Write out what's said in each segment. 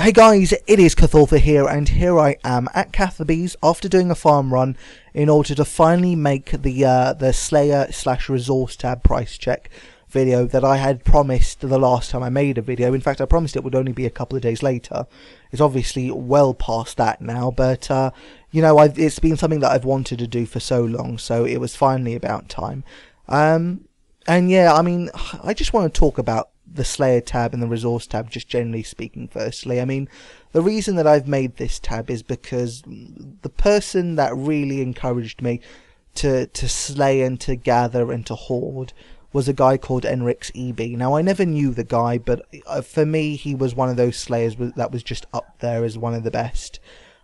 Hey guys, it is Cthulthu here, and here I am at Cathaby's after doing a farm run in order to finally make the Slayer / Resource tab price check video that I had promised the last time I made a video. In fact, I promised it would only be a couple of days later. It's obviously well past that now, but you know, it's been something that I've wanted to do for so long, so it was finally about time. And yeah, I mean, I just want to talk about the Slayer tab and the Resource tab, just generally speaking. Firstly, I mean, the reason that I've made this tab is because the person that really encouraged me to slay and to gather and to hoard was a guy called Enrix EB. Now, I never knew the guy, but for me, he was one of those slayers that was just up there as one of the best.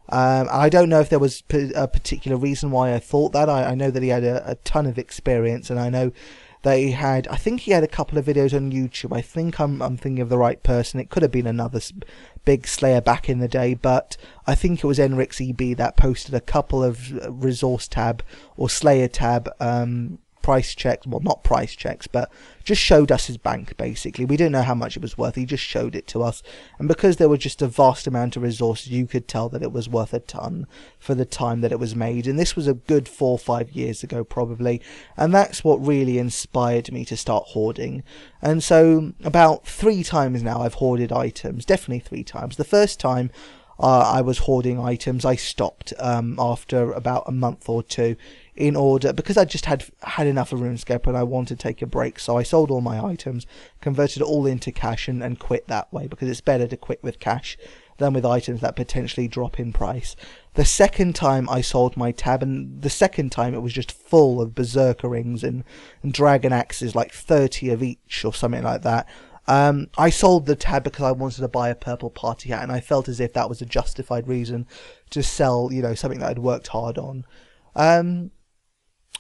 I don't know if there was a particular reason why I thought that. I know that he had a ton of experience, and I know that he had, I think he had a couple of videos on YouTube. I think I'm thinking of the right person. It could have been another big slayer back in the day, but I think it was Enrix EB that posted a couple of Resource tab or Slayer tab price checks. Well, not price checks, but just showed us his bank, basically. We didn't know how much it was worth. He just showed it to us, and because there were just a vast amount of resources, you could tell that it was worth a ton for the time that it was made. And this was a good 4 or 5 years ago probably, and that's what really inspired me to start hoarding. And so about 3 times now I've hoarded items, definitely 3 times. The first time I was hoarding items, I stopped after about a month or two, in order, because I just had enough of RuneScape and I wanted to take a break. So I sold all my items, converted it all into cash, and quit that way, because it's better to quit with cash than with items that potentially drop in price. The second time I sold my tab, and the second time it was just full of berserker rings and dragon axes, like 30 of each or something like that. I sold the tab because I wanted to buy a purple party hat, and I felt as if that was a justified reason to sell, you know, something that I'd worked hard on.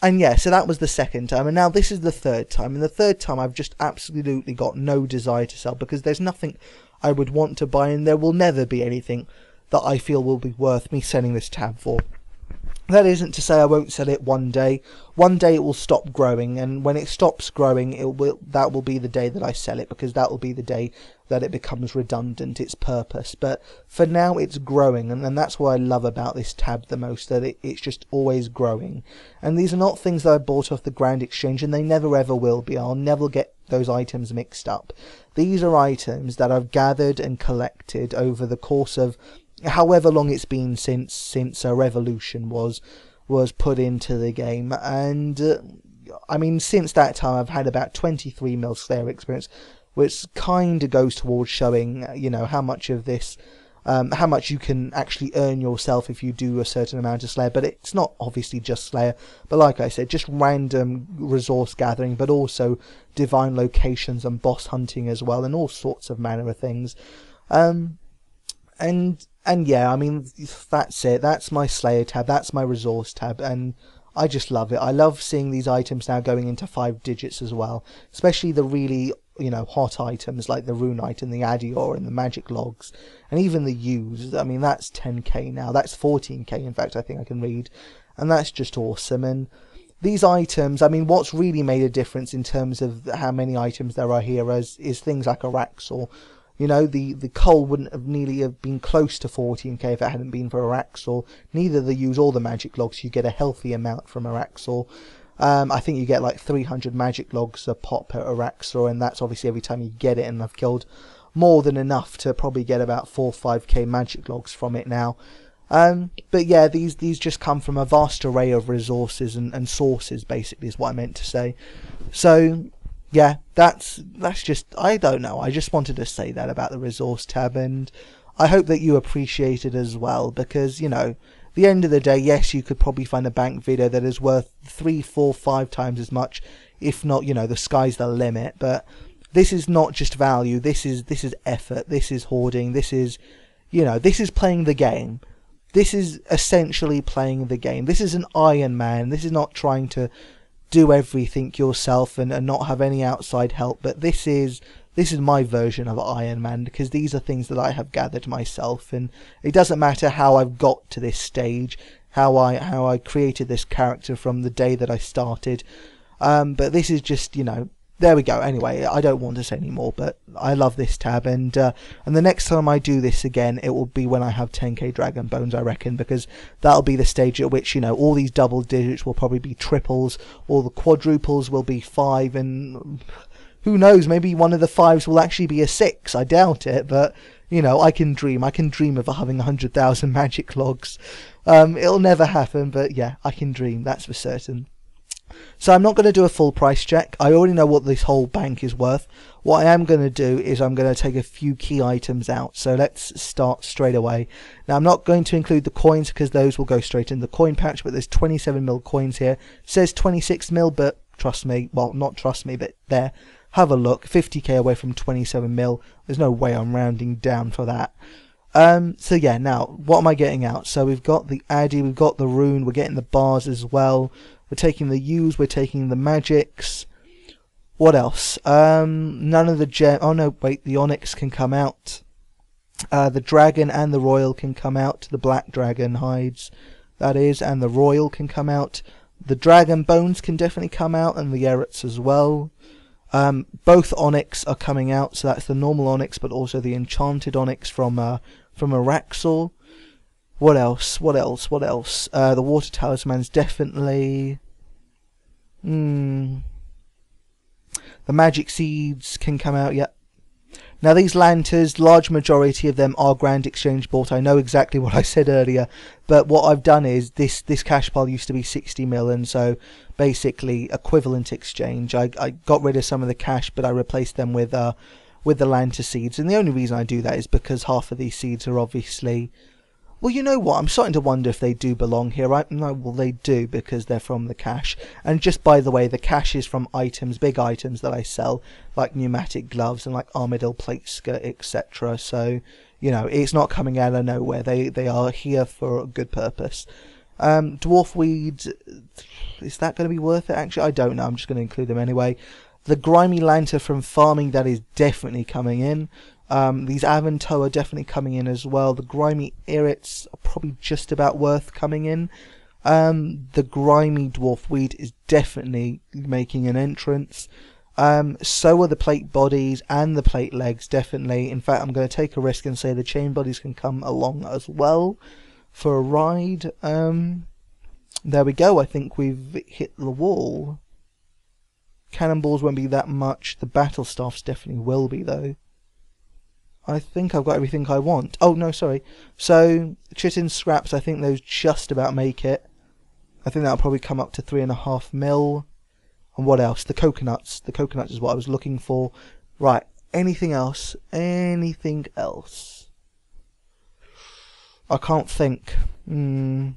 And yeah, so that was the second time, and now this is the third time. And the third time I've just absolutely got no desire to sell, because there's nothing I would want to buy, and there will never be anything that I feel will be worth me selling this tab for. That isn't to say I won't sell it one day. One day it will stop growing, and when it stops growing, that will be the day that I sell it, because that will be the day that it becomes redundant, its purpose. But for now it's growing, and that's what I love about this tab the most, that it's just always growing. And these are not things that I bought off the Grand Exchange, and they never ever will be. I'll never get those items mixed up. These are items that I've gathered and collected over the course of however long it's been since a revolution was put into the game. And I mean, since that time I've had about 23 mil Slayer experience, which kind of goes towards showing, you know, how much of this, how much you can actually earn yourself if you do a certain amount of Slayer. But it's not obviously just Slayer, but like I said, just random resource gathering, but also divine locations and boss hunting as well, and all sorts of manner of things. And yeah, I mean, that's it. That's my Slayer tab, that's my Resource tab, and I just love it. I love seeing these items now going into 5 digits as well, especially the really, you know, hot items like the Runite and the Adior and the Magic Logs, and even the U's. I mean, that's 10k now, that's 14k in fact, I think I can read, and that's just awesome. And these items, I mean, what's really made a difference in terms of how many items there are here is things like Araxor. You know, the coal wouldn't have nearly have been close to 14k if it hadn't been for Araxor. Neither the U's or the Magic Logs. You get a healthy amount from Araxor. I think you get like 300 Magic Logs a pop per Araxor, and that's obviously every time you get it, and I've killed more than enough to probably get about 4 or 5k Magic Logs from it now. But yeah, these just come from a vast array of resources and sources, basically, is what I meant to say. So yeah, that's just, I don't know, I just wanted to say that about the Resource tab, and I hope that you appreciate it as well, because, you know, at the end of the day, yes, you could probably find a bank video that is worth 3, 4, 5 times as much, if not, you know, the sky's the limit. But this is not just value, this is effort, this is hoarding, this is, you know, this is playing the game. This is essentially playing the game. This is an Iron Man. This is not trying to do everything yourself and not have any outside help, but this is my version of Iron Man, because these are things that I have gathered myself, and it doesn't matter how I've got to this stage, how I created this character from the day that I started, but this is just, you know, there we go. Anyway, I don't want to say any more, but I love this tab, and the next time I do this again, it will be when I have 10k dragon bones, I reckon, because that'll be the stage at which, you know, all these double digits will probably be triples, all the quadruples will be 5, and who knows, maybe one of the 5s will actually be a 6. I doubt it, but you know, I can dream of having 100,000 magic logs. It'll never happen, but yeah, I can dream, that's for certain. So I'm not going to do a full price check. I already know what this whole bank is worth. What I am going to do is I'm going to take a few key items out. So let's start straight away. Now I'm not going to include the coins because those will go straight in the coin pouch, but there's 27 mil coins here. It says 26 mil, but trust me, well, not trust me, but there, have a look. 50k away from 27 mil. There's no way I'm rounding down for that. So yeah, now what am I getting out? So we've got the Addy, we've got the rune, we're getting the bars as well. We're taking the U's, we're taking the magics. What else? None of the gem. Oh no, wait, the onyx can come out. The dragon and the royal can come out. The black dragon hides, that is, and the royal can come out. The dragon bones can definitely come out, and the erets as well. Both onyx are coming out, so that's the normal onyx, but also the enchanted onyx from Araxor. What else? The water talisman's definitely. The magic seeds can come out, yep. Now these lanterns, large majority of them are grand exchange bought. I know exactly what I said earlier, but what I've done is this cash pile used to be 60 mil, and so basically equivalent exchange. I got rid of some of the cash, but I replaced them with the lantern seeds, and the only reason I do that is because half of these seeds are obviously. Well, you know what? I'm starting to wonder if they do belong here. No, well, they do because they're from the cache. And just by the way, the cache is from items, big items that I sell, like pneumatic gloves and like armadillo plate skirt, etc. So, you know, it's not coming out of nowhere. They are here for a good purpose. Dwarf weed, is that going to be worth it? Actually, I don't know. I'm just going to include them anyway. The grimy lantern from farming, that is definitely coming in. These Avanto are definitely coming in as well. The grimy erets are probably just about worth coming in. The grimy dwarf weed is definitely making an entrance. So are the plate bodies and the plate legs, definitely. In fact, I'm going to take a risk and say the chain bodies can come along as well for a ride. There we go. I think we've hit the wall. Cannonballs won't be that much. The battle staffs definitely will be, though. I think I've got everything I want. Oh, no, sorry. So, chitin scraps, I think those just about make it. I think that'll probably come up to 3.5 mil. And what else? The coconuts. The coconuts is what I was looking for. Right. Anything else? Anything else? I can't think. I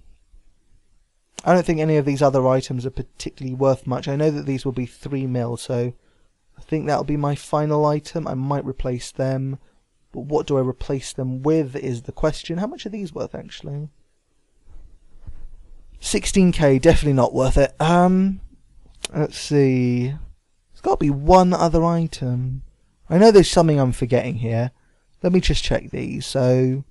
don't think any of these other items are particularly worth much. I know that these will be 3 mil, so I think that'll be my final item. I might replace them. But what do I replace them with is the question. How much are these worth, actually? 16k, definitely not worth it. Let's see. There's got to be one other item. I know there's something I'm forgetting here. Let me just check these. So,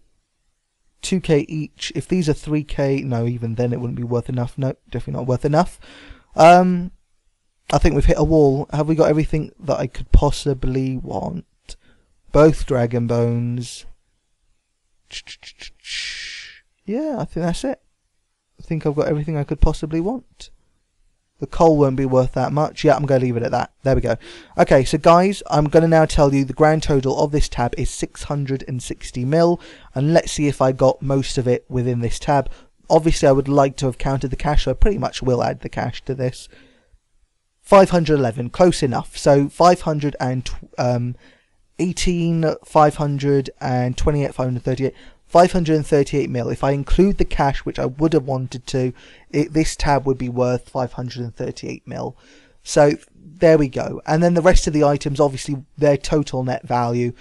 2k each. If these are 3k, no, even then it wouldn't be worth enough. No, definitely not worth enough. I think we've hit a wall. Have we got everything that I could possibly want? Both dragon bones. Yeah, I think that's it. I think I've got everything I could possibly want. The coal won't be worth that much. Yeah, I'm going to leave it at that. There we go. Okay, so guys, I'm going to now tell you the grand total of this tab is 660 mil. And let's see if I got most of it within this tab. Obviously, I would like to have counted the cash, so I pretty much will add the cash to this. 511, close enough. So 518, 528, 538, 538 mil. If I include the cash, which I would have wanted to, this tab would be worth 538 mil. So there we go. And then the rest of the items, obviously their total net value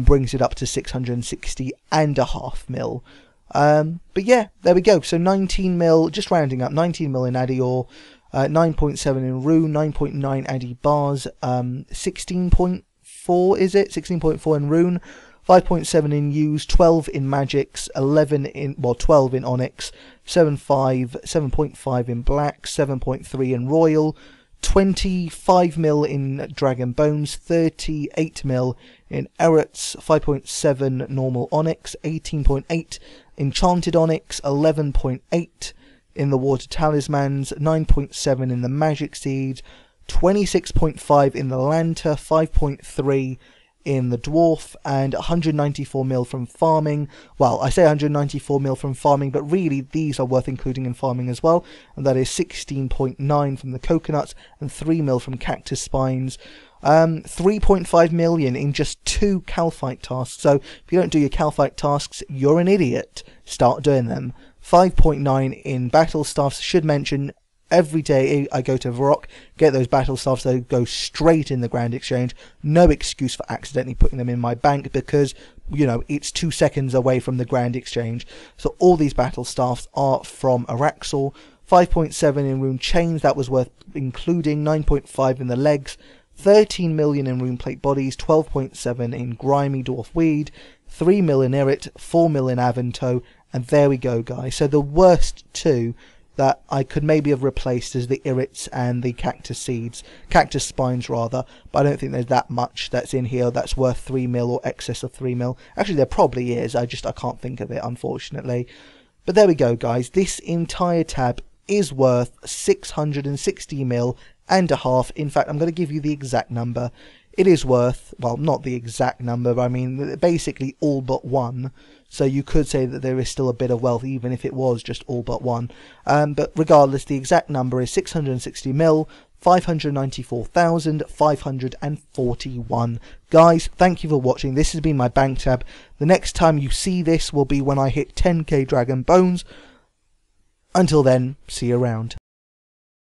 brings it up to 660.5 mil. But yeah, there we go. So 19 mil, just rounding up, 19 mil in Adior, 9.7 in Rune, 9.9 Adi bars, 16.4 is it? 16.4 in Rune, 5.7 in Use, 12 in Magics, 12 in Onyx, 7.5 in Black, 7.3 in Royal, 25 mil in Dragon Bones, 38 mil in Erets, 5.7 normal Onyx, 18.8 Enchanted Onyx, 11.8 in the Water Talismans, 9.7 in the Magic Seeds, 26.5 in the Lanta, 5.3 in the Dwarf, and 194 mil from farming. Well, I say 194 mil from farming, but really these are worth including in farming as well, and that is 16.9 from the Coconuts and 3 mil from Cactus Spines. 3.5 million in just 2 Calphite tasks. So if you don't do your Calphite tasks, you're an idiot. Start doing them. 5.9 in battle staffs. Should mention, every day I go to Varrock, get those battle staffs, they go straight in the Grand Exchange. No excuse for accidentally putting them in my bank, because, you know, it's 2 seconds away from the Grand Exchange. So all these battle staffs are from Araxor. 5.7 in Rune Chains, that was worth including. 9.5 in the legs. 13 million in Rune Plate Bodies. 12.7 in Grimy Dwarf Weed. 3 mil in Irrit. 4 mil in Avanto. And there we go, guys. So the worst two that I could maybe have replaced as the Irrits and the Cactus Spines rather, but I don't think there's that much that's in here that's worth 3 mil or excess of 3 mil. Actually, there probably is, I can't think of it, unfortunately. But there we go, guys. This entire tab is worth 660 mil and a half. In fact, I'm going to give you the exact number. It is worth, well, not the exact number, but I mean, basically all but one. So you could say that there is still a bit of wealth, even if it was just all but one. But regardless, the exact number is 660 mil, 594,541. Guys, thank you for watching. This has been my bank tab. The next time you see this will be when I hit 10k Dragon Bones. Until then, see you around.